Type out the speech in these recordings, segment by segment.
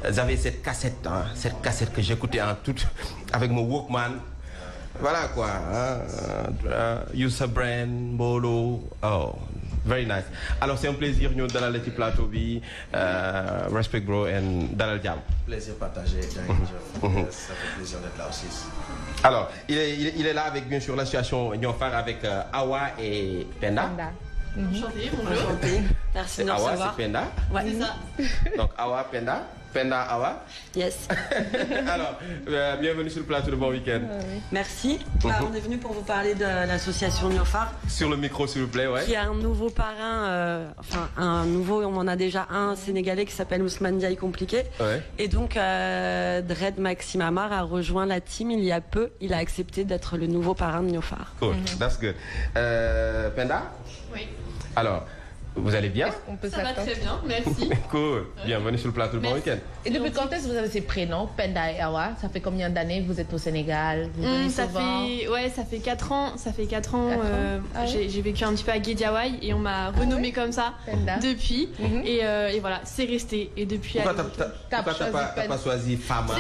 J'avais cette cassette que j'écoutais en toute avec mon Walkman. Voilà quoi. Youssou Brand, Mbolo. Oh, very nice. Alors c'est un plaisir ñu dalal ci plateau bi respect bro and dalal jàmm. Plaisir partagé. Ça fait plaisir d'être là aussi. Alors il est là avec bien sûr l'association Niofar avec Awa et Penda. Enchantée, bonjour. Enchantée. Merci de nous recevoir. Awa c'est Penda. Ouais. C'est ça. Donc Awa Penda. Penda Awa. Yes. Alors, bienvenue sur le plateau de Bon Week-end. Merci. On est venu pour vous parler de l'association Niofar. Sur le micro, s'il vous plaît, ouais. Qui a un nouveau parrain, on en a déjà un Sénégalais qui s'appelle Ousmane Diaye Compliqué. Ouais. Et donc, Dred Maxime Amar a rejoint la team il y a peu. Il a accepté d'être le nouveau parrain de Niofar. Cool, that's good. Penda? Oui. Alors, vous allez bien? Ça va très bien, merci. Cool. Bienvenue sur le plateau de Bon Week-end. Et depuis quand est-ce que vous avez ces prénoms, Penda et Awa? Ça fait combien d'années que vous êtes au Sénégal? Ça fait 4 ans. Ça fait 4 ans. J'ai vécu un petit peu à Guédiawaye et on m'a renommé comme ça depuis. Et voilà, c'est resté. Et depuis. Pourquoi t'as pas choisi Fama?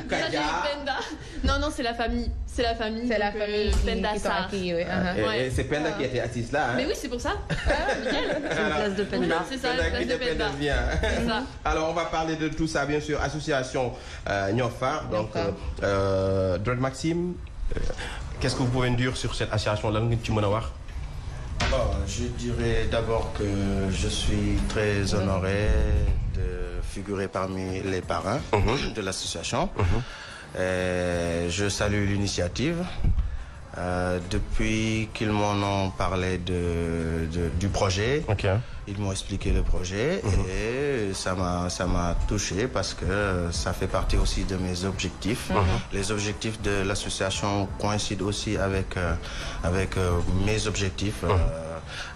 Penda. Non, c'est la famille. C'est la famille. C'est la famille Penda Sarr. Et c'est Penda qui était artiste là. Mais oui, c'est pour ça. C'est une place de Penda. C'est ça, la place de Penda. Alors, on va parler de tout ça, bien sûr. Association Niofar. Donc, Dred Maxime, qu'est-ce que vous pouvez nous dire sur cette association là? Je dirais d'abord que je suis très honoré de figurer parmi les parrains de l'association. Je salue l'initiative. Depuis qu'ils m'en ont parlé du projet, ils m'ont expliqué le projet et ça m'a touché parce que ça fait partie aussi de mes objectifs. Les objectifs de l'association coïncident aussi avec mes objectifs.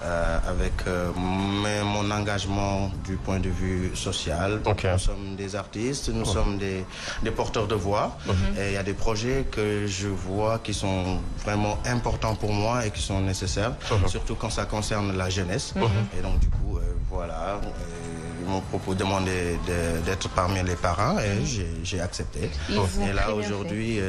Avec mon engagement du point de vue social. Nous sommes des artistes, nous sommes des porteurs de voix. Et il y a des projets que je vois qui sont vraiment importants pour moi et qui sont nécessaires, surtout quand ça concerne la jeunesse. Et donc du coup, voilà, ils m'ont demandé d'être parmi les parrains et j'ai accepté. Et là aujourd'hui,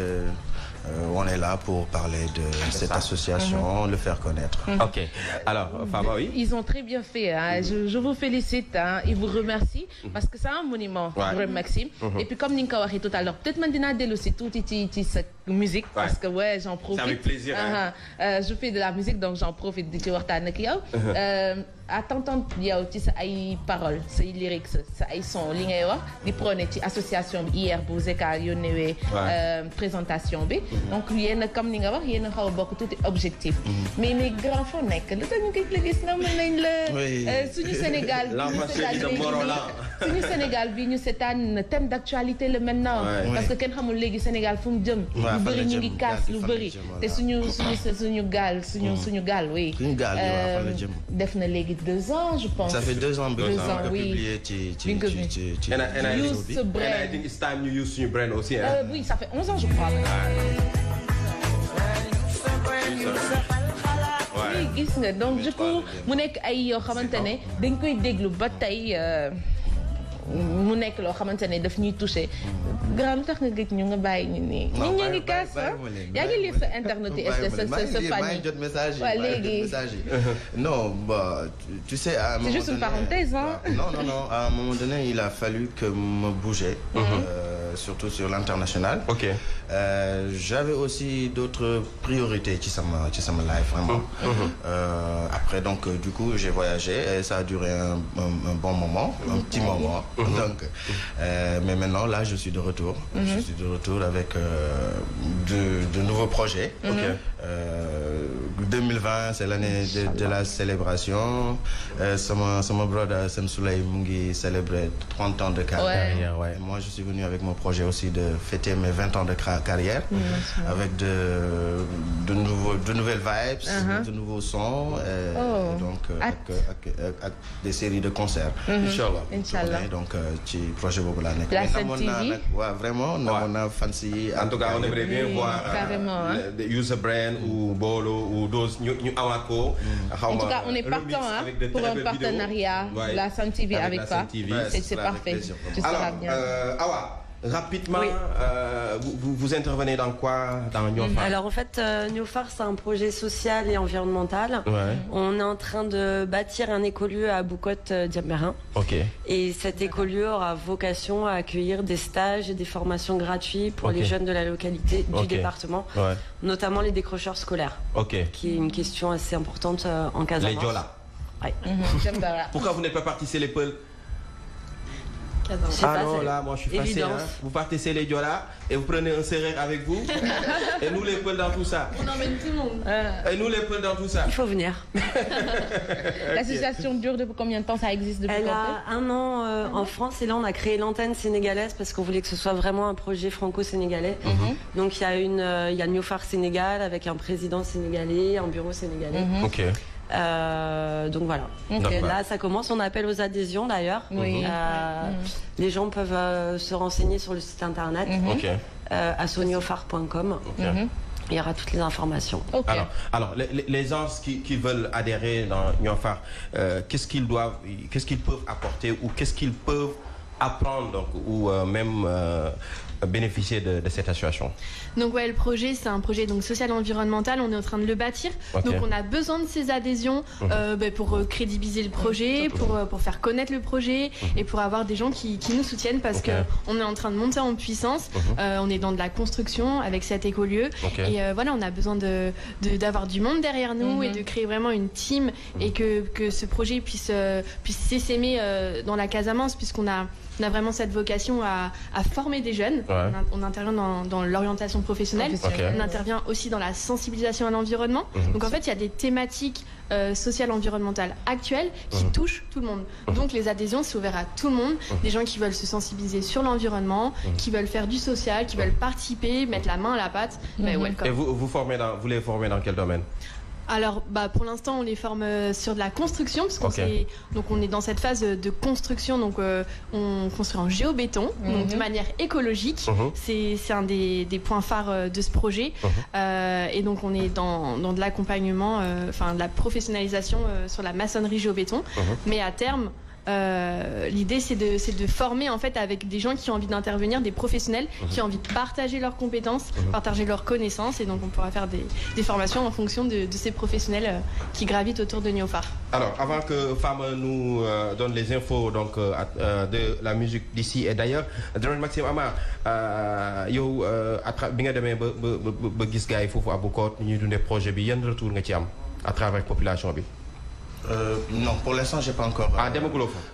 on est là pour parler de cette association, le faire connaître. Ok. Alors, Fama, oui. Ils ont très bien fait. Hein. Je vous félicite et vous remercie parce que c'est un monument, Dred Maxime. Et puis comme Ninka a dit tout à l'heure, peut-être maintenant aussi tout cette musique parce que ouais, j'en profite. C'est avec plaisir. Je fais de la musique donc j'en profite de te à t'entendre yow ci sa ay paroles say lyrics sa ay son li ngay wax di prôné ci association bi hier bu Zeka yónnewee présentation bi donc yéen comme ni nga wax yéen a xaw a bokk tuuti objectif mais mes grands foo nekk lu tax ñu koy gis na mën nañ la suñu Sénégal suñu Sénégal bi ñu seetaan thème d'actualité le maintenant parce que kenn xamul léegi Sénégal fu mu jëm lu bëri ñu ngi kaas lu bëri te suñu gaal oui def na léegi 2 ans, je pense. Ça fait 2 ans, oui. And I think it's time you use your brand aussi. Oui, ça fait 11 ans, je crois. Oui, gis nga donc du coup mu nekk ay yoo xamante ne dañ koy déglu ba tey mu nekk loo xamante ne daf ñuy touché grand lu tax nga gëj ñu nga bàyyi ñu nii ñu ngi kaas yaa ngi lire sa internet yi sa fan jot message waaw léegi non bah tu sais à un moment c'est juste une parenthèse hein non à un moment donné il a fallu que me bouger surtout sur l'international. J'avais aussi d'autres priorités ci sama life vraiment. Après donc du coup j'ai voyagé et ça a duré un bon moment, un petit moment. Donc mais maintenant là je suis de retour. Je suis de retour avec de nouveaux projets. 2020 c'est l'année de la célébration. Sama brother Sam Souley mu ngi célébrer 30 ans de carrière. Moi je suis venu avec mon projet aussi de fêter mes 20 ans de carrière avec de nouvelles vibes, de nouveaux sons, donc avec des séries de concerts. Inch'Allah. Donc, ci projet boobu laa nekk. La Sen TV. Ouais, vraiment, on a fancy. En tout cas, on aimerait bien voir User Brand ou Bolo ou d'autres ñu Awako. En tout cas, on est partant pour un partenariat. La Sen TV avec toi. C'est parfait. Alors, Awa, rapidement, vous intervenez dans quoi dans Niofar? Alors en fait, Niofar, c'est un projet social et environnemental. On est en train de bâtir un écolieu à Boucotte-Diamérin. Et cet écolieu aura vocation à accueillir des stages et des formations gratuites pour les jeunes de la localité, du département, notamment les décrocheurs scolaires, qui est une question assez importante en Casamance. Les Diola. Pourquoi vous n'êtes pas parti chez les Peuls? Non, là, moi je suis passé. Vous partez les Diola et vous prenez un serreur avec vous. Et nous les Peuls dans tout ça. On emmène tout le monde. Et nous les Peuls dans tout ça. Il faut venir. L'association dure depuis combien de temps? Ça existe depuis Elle a 1 an en France et là on a créé l'antenne sénégalaise parce qu'on voulait que ce soit vraiment un projet franco-sénégalais. Donc il y a Niofar Sénégal avec un président sénégalais, un bureau sénégalais. Donc voilà. Là, ça commence. On appelle aux adhésions d'ailleurs. Les gens peuvent se renseigner sur le site internet assoniofar.com. Il y aura toutes les informations. Alors les gens qui veulent adhérer dans Niofar, qu'est-ce qu'ils peuvent apporter ou qu'est-ce qu'ils peuvent apprendre donc, ou même bénéficier de cette association? Donc le projet, c'est un projet donc social environnemental. On est en train de le bâtir. Donc on a besoin de ces adhésions pour crédibiliser le projet, pour faire connaître le projet et pour avoir des gens qui nous soutiennent parce que on est en train de monter en puissance. On est dans de la construction avec cet écolieu et voilà, on a besoin d'avoir du monde derrière nous et de créer vraiment une team et que ce projet puisse s'essaimer dans la Casamance puisqu'on a vraiment cette vocation à former des jeunes. On intervient dans l'orientation professionnelle. On intervient aussi dans la sensibilisation à l'environnement. Donc en fait, il y a des thématiques sociales environnementales actuelles qui touchent tout le monde. Donc les adhésions, c'est ouvert à tout le monde. Des gens qui veulent se sensibiliser sur l'environnement, qui veulent faire du social, qui veulent participer, mettre la main à la pâte. Et vous les formez dans quel domaine? Alors, pour l'instant, on les forme sur de la construction, parce qu'on est dans cette phase de construction, donc on construit en géobéton, donc de manière écologique. C'est un des points phares de ce projet. Et donc, on est dans de l'accompagnement, de la professionnalisation sur la maçonnerie géobéton. Mais à terme, l'idée c'est de former en fait avec des gens qui ont envie d'intervenir, des professionnels qui ont envie de partager leurs compétences, partager leurs connaissannes et donc on pourra faire des formations en fonction de ces professionnels qui gravitent autour de Niofar. Alors avant que Fama nous donne les infos donc, de la musique d'ici et d'ailleurs, Dread Maxime Amar yow bi nga demee ba gis gars yi foofu à Boucotte ñuy dundee projet bi yan retour nga ci am à travers population bi? Non, pour l'instant, j'ai pas encore.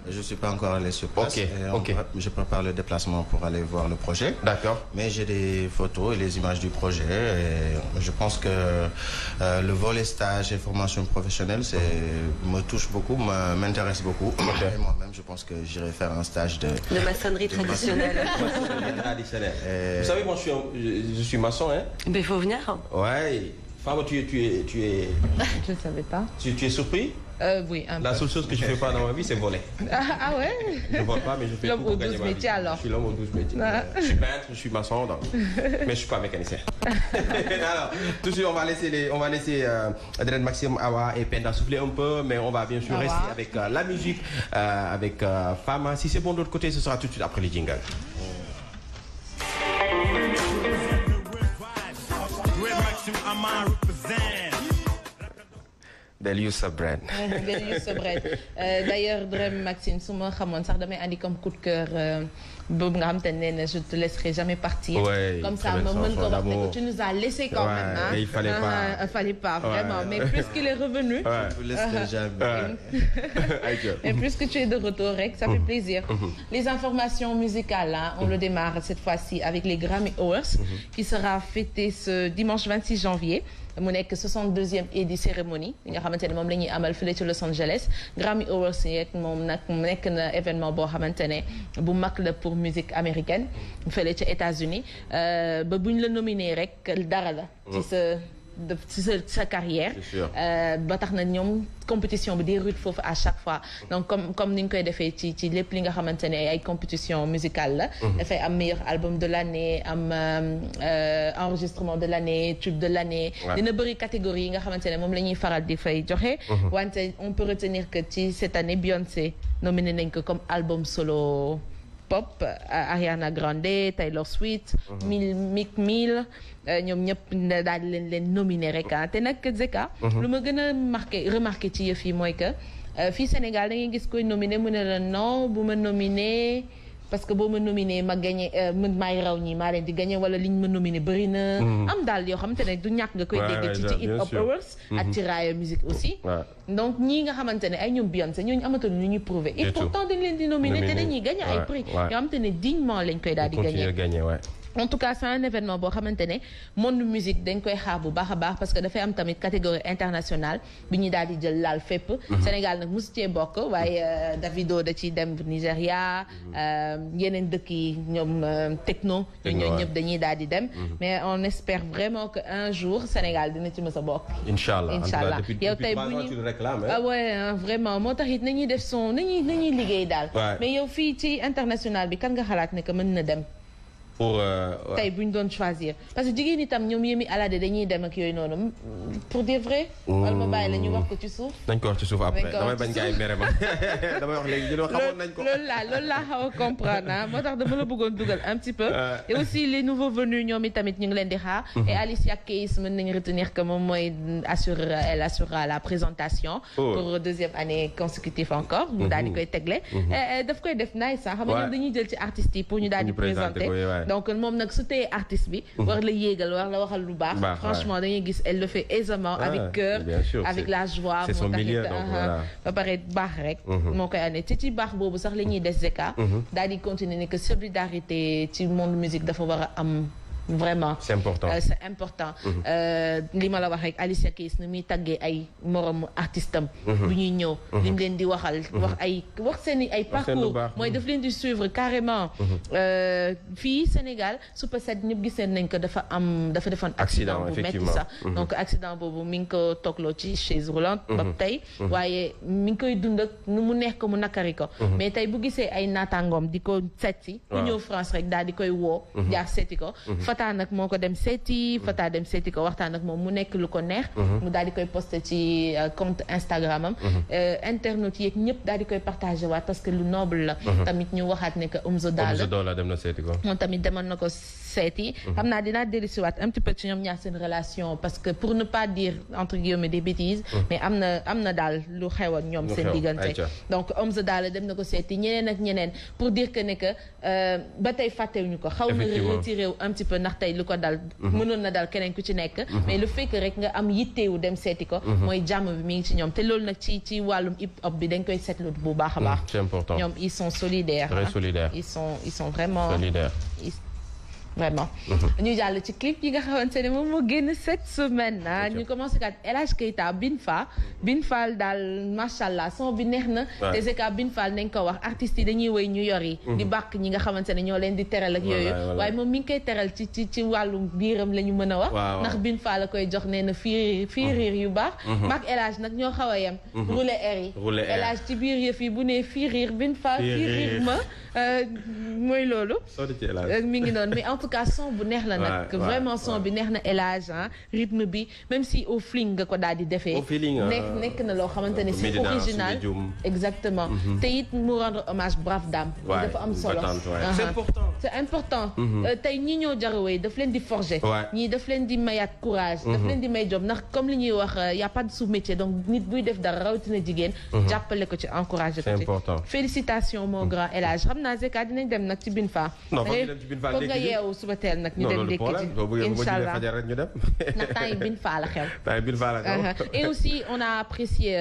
Je suis pas encore allé sur place. Je prépare le déplacement pour aller voir le projet. D'accord. Mais j'ai des photos et les images du projet. Et je pense que le volet stage et formation professionnelle, me touche beaucoup, m'intéresse beaucoup. Et moi-même, je pense que j'irai faire un stage de maçonnerie traditionnelle. Vous savez, moi, je suis maçon, hein? Mais il faut venir. Ouais. Fama, tu es. Je ne savais pas. Tu es surpris? Oui, un peu. La seule chose que je ne fais pas dans ma vie, c'est voler. Ah ouais? Je ne vole pas, mais je fais tout pour gagner ma vie. Métiers, alors. Je suis l'homme aux 12 métiers. Je suis peintre, je suis maçon, donc. Mais je ne suis pas mécanicien. Alors, tout de suite, on va laisser Dread Maxime, Awa et Penda souffler un peu, mais on va bien sûr rester avec la musique, avec Fama. Si c'est bon de l'autre côté, ce sera tout de suite après les jingles. Del Youssef Brand. Del Youssef Brand. D'ailleurs, Dread Maxime, su ma xamoon sax damay andi comme coup de cœur boobu nga xam te ne je te laisserai jamais partir. Comme ça, ma mën ko wax ne tu nous as laissé quand même. Hein? Il fallait pas. Il fallait pas vraiment. Mais puisqu'il est revenu. Et puisque tu es de retour, ça fait plaisir. Les informations musicales, là, on le démarre cette fois-ci avec les Grammy Awards qui sera fêté ce dimanche 26 janvier. mu nekk 62e édition cérémonie yi nga xamante ne moom la ñuy amal fële ci Los Angeles Grammy Awards yeeg moom nag mu nekk na événement boo xamante ne bu mag la pour musique américaine fële ci États-Unis ba buñ la nominé rek dara la ci sa carrière ba tax na ñoom compétition bi déroule foofu à chaque fois donc comme ni ñu koy defee ci lépp li nga xamante ne ay compétition musicale la dafay am meilleur album de l'année am enregistrement de l'année tube de l'année dina bëri catégorie yi nga xamante ne moom la ñuy faral di fay joxe wante on peut retenir que ci cette année Beyoncé nominé nañ ko comme album solo pop Ariana Grande Taylor Swift Meek Mill ñoom ñëpp daal di leen nominé rek te nag Zeka lu ma gën a remarqué ci yëf yi mooy que fii Sénégal da ngay gis koy nominé mu ne la non bu ma nominé parce que boo ma nominé ma gagné maay raw ñi maa leen di gagné wala liñ ma nominé bëri na am daal yoo xamante ne du ñàkk nga koy dégg ci Hip Hop Awards ak ci Raaya Musique aussi donc ñii nga xamante ne ay ñoom Beyoncé ñooñu amatoon ñu ñuy prouvé et pourtant dañ leen di nominé te dañuy gagné ay prix yoo xamante ne dignement lañ koy daal di gagné en tout cas c'est un événement boo xamante ne monde musique dañ koy xaar bu baax a baax parce que dafay am tamit catégorie internationale bi ñuy daal di jël laal fépp Sénégal nag mosu cee bokk waaye Davido da ciy dem Nigéria yeneen dëkk yi ñoom techno ñoo ñëpp dañuy daal di dem mais on espère vraiment que un jour Sénégal dina ci mës a bokk inchallah yow tey bu ñu ouais vraiment moo tax it nañuy def son nañuy liggéey daal mais yow fii ci international bi kan nga xalaat ne que mën na dem tey bu ñu doon choisir parce que jigéen itam ñoom Yemi Alade dañuy dem ak yooyu noonu pour dire vrai. wala ma bàyyi la ñu wax ko ci suuf. nañ ko wax ci suuf après damay bañ gars yi mere ma damay wax léegi ñu xamoon nañ ko. loolu laa xaw a comprendre moo tax dama la bëggoon dugal un petit peu. et aussi les nouveaux venus ñoom itamit ñu ngi leen di xaar. et Alicia Keys mën nañu retenir que moom mooy elle assurera la présentation. pour deuxième année consécutive encore. ñu daal di koy tegle. daf koy def nice sax xam nga ñoom dañuy jël ci artistes yi pour ñu daal di présenter. donc moom nag su tee artiste bi war la yéegal war la waxal lu baax franchement dañuy gis elle le fait aisément avec cœur avec la joie c'est son milieu ba pare baax rek moo koy ane ci baax boobu sax la ñuy des Zeka daal di continuer ne que solidarité ci monde musique dafa war a am vraiment c'est important li ma la wax rek Alicia Keys ni muy taggee ay moromu artiste am bu ñuy ñëw li mu leen di waxal wax seen ay parcours mooy daf leen di suivre carrément fii Sénégal Super 7 ñëpp gis nañ ko dafa defoon accident bu metti sax donc accident boobu mi ngi ko toogloo ci chaise roulante ba tey waaye mi ngi koy dund ak nu mu neex ko mu nakari ko mais tey bu gisee ay naataangoom di ko seeti ku ñëw France rek daal di koy woo jaar seeti ko Fata nag moo ko dem seeti ko waxtaan ak moom mu nekk lu ko neex mu daal di koy posté ci compte Instagram am internautes yeeg ñëpp daal di koy partagé waat parce que lu noble la tamit ñu waxaat ne que Omzo Dollar dem na seeti ko moom tamit demoon na ko seeti xam naa dinaa dellusiwaat un petit peu ci ñoom ñaar seen relation parce que pour ne pas dire entre guillemets des bêtises mais am na daal lu xewoon ñoom seen diggante donc Omzo Dollar dem na ko seeti ñeneen ak ñeneen pour dire que ne que ba tey fàttewuñu ko xaw na retiré wu un petit peu ndax tey lu ko dal mënoon na dal keneen ku ci nekk mais le fait que rek nga am yitteewu dem seeti ko mooy jàmm bi mi ngi ci ñoom te loolu nag ci wàllum hip hop bi dañ koy seetlu bu baax a baax c'est important ñoom ils sont solidaires très solidaires ils sont vraiment solidaires vraiment ñu jàll ci clip yi nga xamante ne moom moo génn cette semaine ñu commencé kat El Hadj Keita Bin Fall daal macha allah son bi neex na te Zeka Bin Fall nañ ko wax artistes yi dañuy woy ñu yor yi di bàkk ñi nga xamante ne ñoo leen di teral ak yooyu waaye moom mi ngi koy teral ci wàllu biiram la ñu mën a wax ndax Bin Fall la koy jox nee na fiiriir yu baax maak El Hadj nag ñoo xaw a yem roulé air yi El Hadj ci biir yëf yi bu ne fiiriir Bin Fall fiiriir ma mooy loolu mi ngi noonu mais en tout cas son bu neex la nag vraiment son bi neex na El Hadj rythme bi même si au feeling nga ko daal di defee nekk na loo xamante ne c'est original exactement te it mu rendre hommage brave dame dafa am solo c'est important tey ñi ñoo jarawee daf leen di forger ñii daf leen di mayaat courage daf leen di may job ndax comme li ñuy wax y a pas de sous-métier donc nit buy def dara rawatina jigéen jàppale ko ci encourager ko ci félicitations mon grand El Hadj xam naa Zeka dinañ dem nag ci Bin Fall foog nga yeewu suba teel nag ñu dem dékki ji inchallah ndax temps yi Bin Fall la xew et aussi on a apprécié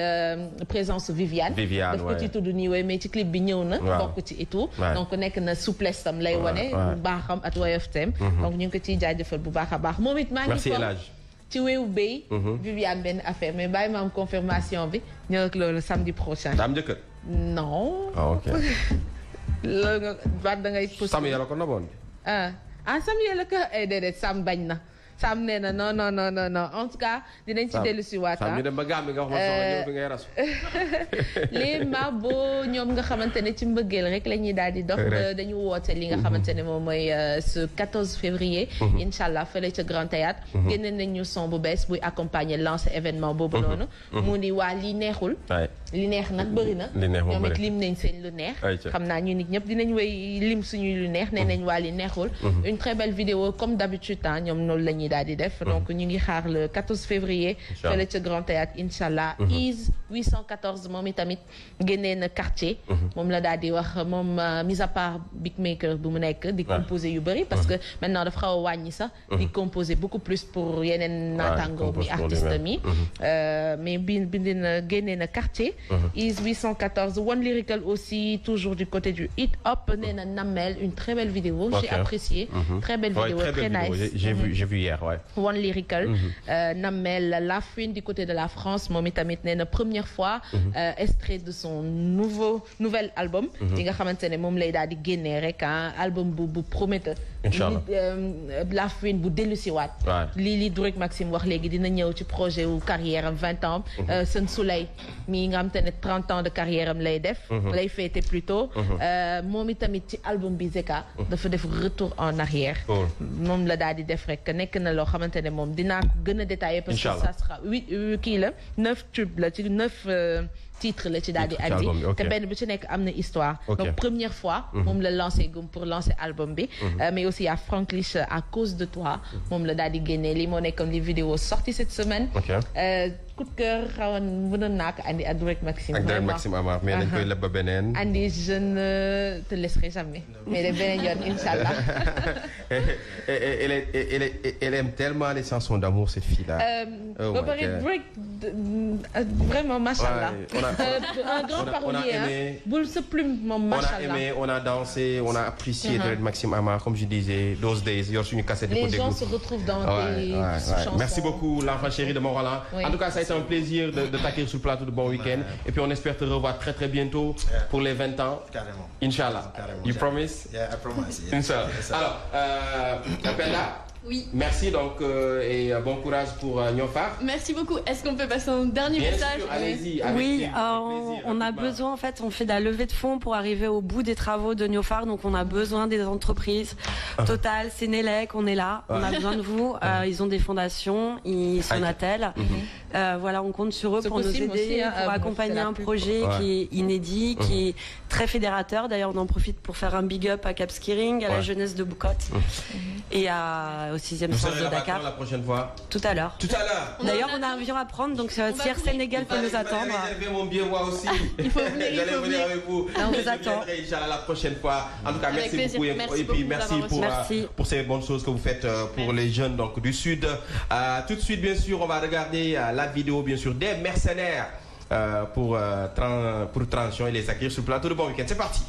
présence Viviane daf ko ci tudd nii wooy mais ci clip bi ñëw na bokk ci et tout donc nekk na souplesse am lay wane baaxam at woyofteem donc ñu ngi ko ciy jaajëfal bu baax a baax moom it maa ngi ci weewu béy. Viviane benn affaire mais bàyyi ma am confirmation bi ñëw ak loolu samedi prochain. daa am jëkkër. non. ah ok. loolu nga baat da ngay. Sam yàlla ko naboon. Sam yàlla ko déedéet Sam bañ na. Sam nee na non en tout cas dinañ ci dellu si waat. Sam ñu dem ba Gambie nga wax ma soxla ñëw fi ngay rasu. les Mabo ñoom nga xamante ne ci mbëggeel rek la ñuy daal di dox. dañu woote li nga xamante ne moom mooy ce 14 février. incha allah fële ca Grand Théâtre. génne nañu son bu bees buy accompagner lancer événement boobu noonu. mu ni waa li neexul. li neex nag bëri na. li neex moom ñoom it lim nañ seen lu neex. xam naa ñu nit ñëpp dinañ wéy lim suñuy lu neex nee nañ waa li neexul. une très belle vidéo comme d'habitude ñoom noonu la ñuy daal di def donc ñu ngi xaar le 14 février fële ca Grand Théâtre inchallah Ease 814 moom itamit génnee na quartier moom la daal di wax moom mis à part big maker bu mu nekk di composer yu bëri parce que maintenant dafa xaw a wàññi sax di composer beaucoup plus pour yeneen naataango mi artiste mi mais bindi na génnee na quartier Ease 814 One Lyrical aussi toujours du côté du hip hop nee na Namel une très belle vidéo j'ai apprécié très belle vidéo très nice j'ai vu hier One Lyrical Namel La Fouine du côté de la France moom itamit nee na première fois extrait de son nouvel album li nga xamante ne moom lay daal di génnee rek album bu prometteur inchallah La Fouine bu dellu si waat li Drake Maxime wax léegi dina ñëw ci projet wu carrière am 20 ans Sen Soleil mi nga xamante ne 30 ans de carrière am lay def lay fêter plutôt moom itamit ci album bi Zeka dafa def retour en arrière moom la daal di def rek nekk na loo xamante ne moom dinaa ko gën a détailler parce que ça sera 9 tubes la ci 9 titre la ci daal di andi te benn bu ci nekk am na histoire donc première fois moom la lancé gum pour lancer album bi mais aussi à Franklish à cause de toi moom la daal di génnee li moo nekkoon li vidéo sorti cette semaine coup de cœur xawoon mënoon naa ko andi ak Drake Maxime Amar mais nañ koy leb ba beneen andi je ne te laisserai jamais mais de beneen yoon inchallah elle aime tellement les chansons d'amour cette fille là ba pare Drake vraiment machallah un grand parolier bul sa plume moom machallah on a aimé on a dansé on a apprécié Drake Maxime Amar comme je disais those days yor suñu cassette di ko déglu les gens se retrouvent dans tes chansons merci beaucoup l'enfant chéri de Mont-Rolland en tout cas ça a été un plaisir de t'accueillir sur le plateau de Bon Week-end et puis on espère te revoir très très bientôt pour les 20 ans carrément inchallah you promise yeah I promise inchallah alors Penda oui. Merci donc et bon courage pour Niofar. Merci beaucoup. Est-ce qu'on peut passer un dernier message? Allez-y. Oui, on a besoin en fait, on fait de la levée de fonds pour arriver au bout des travaux de Niofar, donc on a besoin des entreprises. Total, Sénélec, on est là, on a besoin de vous. Ils ont des fondations, ils sont Natel. Voilà, on compte sur eux pour nous aider, aussi, pour accompagner un projet qui est inédit, qui est très fédérateur. D'ailleurs, on en profite pour faire un big up à Cap Skiring, à la jeunesse de Boucotte et au 6e centre de Dakar. La prochaine fois. Tout à l'heure. Tout à l'heure. D'ailleurs, on a un avion à prendre, donc si Air Sénégal peut nous attendre. Réserver mon billet moi aussi. Il faut venir. J'allais venir avec vous. On vous attend. Inch'Allah la prochaine fois. En tout cas, merci beaucoup et puis merci pour ces bonnes choses que vous faites pour les jeunes donc du Sud. Tout de suite, bien sûr, on va regarder la vidéo, bien sûr, des mercenaires pour Transition et les accueillir sur le plateau de Bon Week-end. C'est parti.